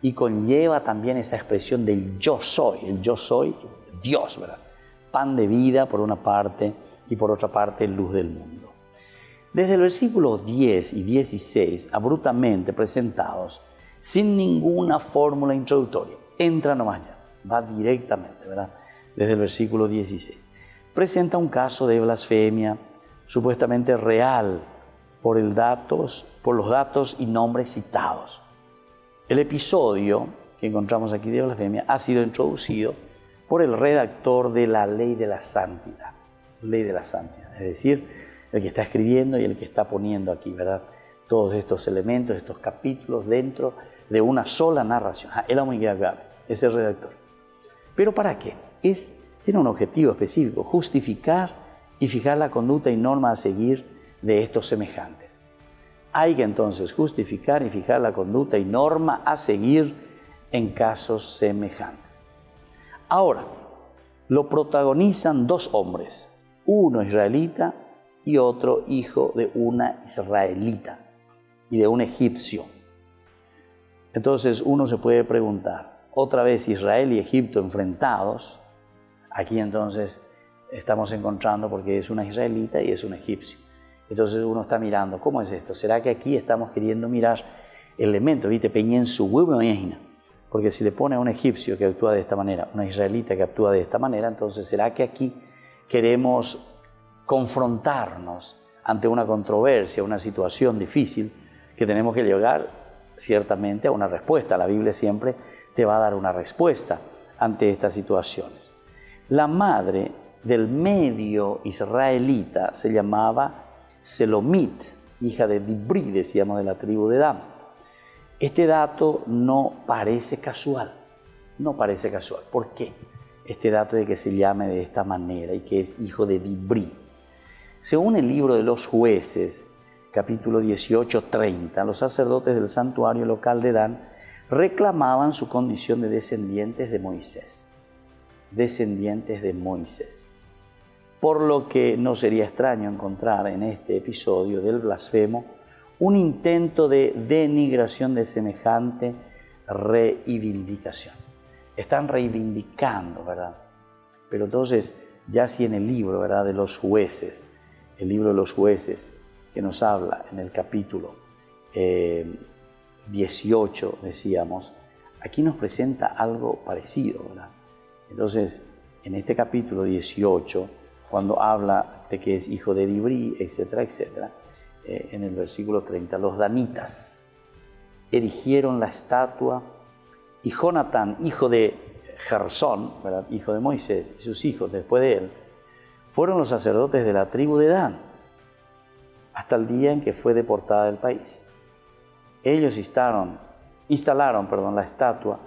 y conlleva también esa expresión del yo soy, el yo soy Dios, ¿verdad? Pan de vida por una parte y por otra parte luz del mundo. Desde el versículo 10 y 16, abruptamente presentados, sin ninguna fórmula introductoria, entra nomás ya, va directamente, ¿verdad? Desde el versículo 16. Presenta un caso de blasfemia supuestamente real por los datos y nombres citados. El episodio que encontramos aquí de blasfemia ha sido introducido por el redactor de la Ley de la Santidad. Ley de la Santidad, es decir, el que está escribiendo y el que está poniendo aquí, ¿verdad?, todos estos elementos, estos capítulos dentro de una sola narración. Él es muy grave, es el redactor. ¿Pero para qué? Tiene un objetivo específico: justificar y fijar la conducta y norma a seguir de estos semejantes. Hay que entonces justificar y fijar la conducta y norma a seguir en casos semejantes. Ahora, lo protagonizan dos hombres, uno israelita y otro hijo de una israelita y de un egipcio. Entonces uno se puede preguntar, otra vez Israel y Egipto enfrentados. Aquí entonces estamos encontrando, porque es una israelita y es un egipcio. Entonces uno está mirando, ¿cómo es esto? ¿Será que aquí estamos queriendo mirar elementos? ¿Viste? Peñen su huevo, imagina. Porque si le pone a un egipcio que actúa de esta manera, una israelita que actúa de esta manera, entonces ¿será que aquí queremos confrontarnos ante una controversia, una situación difícil, que tenemos que llegar ciertamente a una respuesta? La Biblia siempre te va a dar una respuesta ante estas situaciones. La madre del medio israelita se llamaba Selomit, hija de Dibri, decíamos, de la tribu de Dan. Este dato no parece casual, no parece casual. ¿Por qué? Este dato de que se llame de esta manera y que es hijo de Dibri. Según el libro de los Jueces, capítulo 18-30, los sacerdotes del santuario local de Dan reclamaban su condición de descendientes de Moisés. Descendientes de Moisés. Por lo que no sería extraño encontrar en este episodio del blasfemo un intento de denigración de semejante reivindicación. Están reivindicando, ¿verdad? Pero entonces, ya si en el libro, ¿verdad?, de los Jueces, el libro de los Jueces, que nos habla en el capítulo 18, decíamos, aquí nos presenta algo parecido, ¿verdad? Entonces, en este capítulo 18, cuando habla de que es hijo de Dibri, etcétera, etcétera, en el versículo 30, los danitas erigieron la estatua y Jonatán, hijo de Gersón, ¿verdad?, hijo de Moisés, y sus hijos después de él, fueron los sacerdotes de la tribu de Dan hasta el día en que fue deportada del país. Ellos instalaron la estatua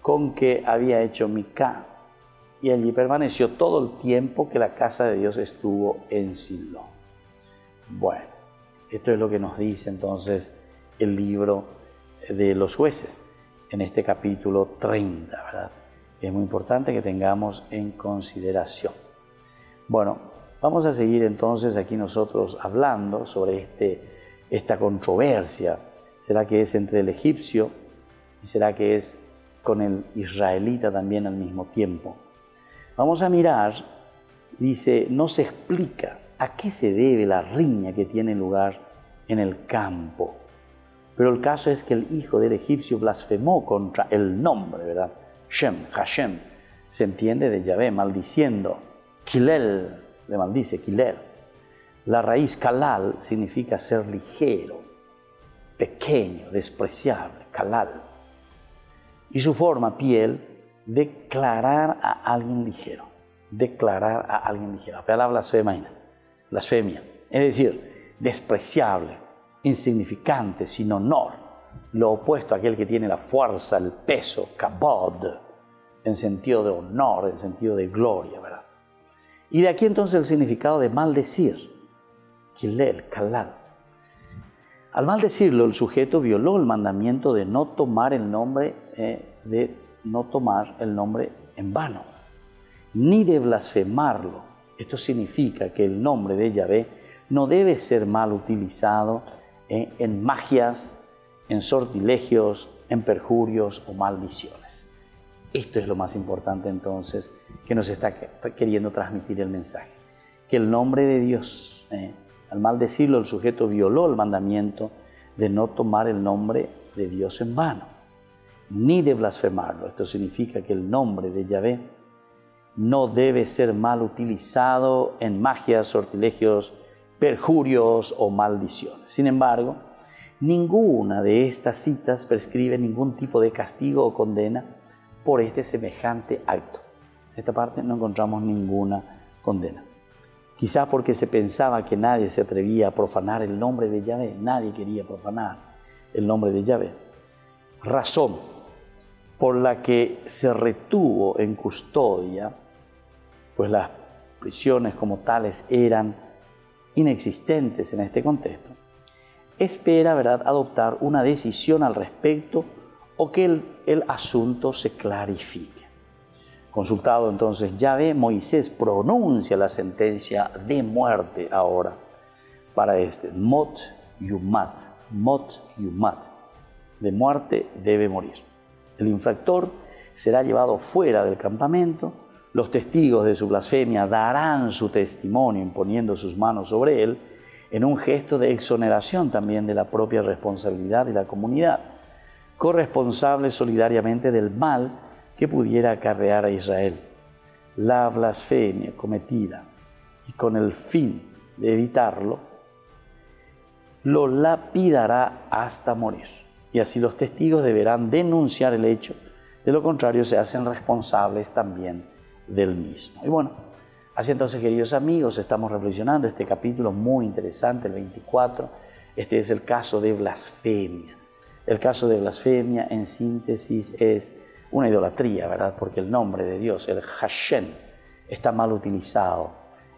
con que había hecho Micá, y allí permaneció todo el tiempo que la casa de Dios estuvo en Silo. Bueno, esto es lo que nos dice entonces el libro de los jueces en este capítulo 30, ¿verdad? Es muy importante que tengamos en consideración. Bueno, vamos a seguir entonces aquí nosotros hablando sobre esta controversia. ¿Será que es entre el egipcio y será que es con el israelita también al mismo tiempo? Vamos a mirar, dice, no se explica a qué se debe la riña que tiene lugar en el campo. Pero el caso es que el hijo del egipcio blasfemó contra el nombre, ¿verdad? Hashem, se entiende de Yahvé, maldiciendo. Kilel, le maldice, Kilel. La raíz kalal significa ser ligero, pequeño, despreciable, kalal. Y su forma, piel, declarar a alguien ligero. Declarar a alguien ligero. La blasfemia. Es decir, despreciable, insignificante, sin honor. Lo opuesto a aquel que tiene la fuerza, el peso, kabod, en sentido de honor, en sentido de gloria, ¿verdad? Y de aquí entonces el significado de maldecir. Kilel, kalal. Al maldecirlo, el sujeto violó el mandamiento de no tomar el nombre en vano, ni de blasfemarlo. Esto significa que el nombre de Yahvé no debe ser mal utilizado en magias, en sortilegios, en perjurios o maldiciones. Esto es lo más importante entonces que nos está queriendo transmitir el mensaje. Que el nombre de Dios, al maldecirlo, el sujeto violó el mandamiento de no tomar el nombre de Dios en vano, ni de blasfemarlo. Esto significa que el nombre de Yahvé no debe ser mal utilizado en magias, sortilegios, perjurios o maldiciones. Sin embargo, ninguna de estas citas prescribe ningún tipo de castigo o condena por este semejante acto. En esta parte no encontramos ninguna condena. Quizá porque se pensaba que nadie se atrevía a profanar el nombre de Yahvé. Nadie quería profanar el nombre de Yahvé. Razón por la que se retuvo en custodia, pues las prisiones como tales eran inexistentes en este contexto. Espera, ¿verdad?, adoptar una decisión al respecto o que el asunto se clarifique. Consultado entonces Yahvé, Moisés pronuncia la sentencia de muerte ahora para este. Mot yumat, de muerte debe morir. El infractor será llevado fuera del campamento, los testigos de su blasfemia darán su testimonio imponiendo sus manos sobre él en un gesto de exoneración también de la propia responsabilidad de la comunidad, corresponsable solidariamente del mal que pudiera acarrear a Israel. La blasfemia cometida y con el fin de evitarlo, lo lapidará hasta morir. Y así los testigos deberán denunciar el hecho, de lo contrario se hacen responsables también del mismo. Y bueno, así entonces, queridos amigos, estamos reflexionando este capítulo muy interesante, el 24. Este es el caso de blasfemia. El caso de blasfemia, en síntesis, es una idolatría, ¿verdad? Porque el nombre de Dios, el Hashem, está mal utilizado.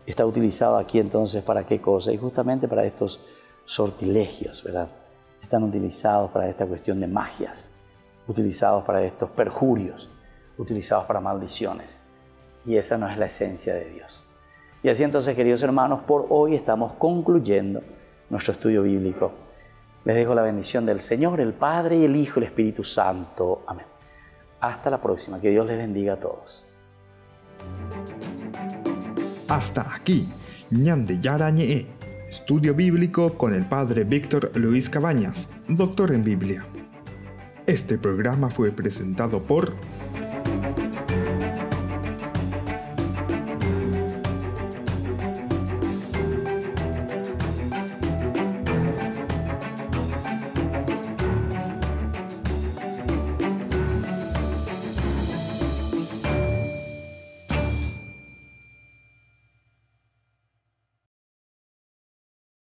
Está utilizado aquí entonces ¿para qué cosa? Y justamente para estos sortilegios, ¿verdad? Están utilizados para esta cuestión de magias, utilizados para estos perjurios, utilizados para maldiciones. Y esa no es la esencia de Dios. Y así entonces, queridos hermanos, por hoy estamos concluyendo nuestro estudio bíblico. Les dejo la bendición del Señor, el Padre, y el Hijo, y el Espíritu Santo. Amén. Hasta la próxima. Que Dios les bendiga a todos. Hasta aquí, Ñande Yara Ñe, estudio bíblico con el Padre Víctor Luis Cabañas, doctor en Biblia. Este programa fue presentado por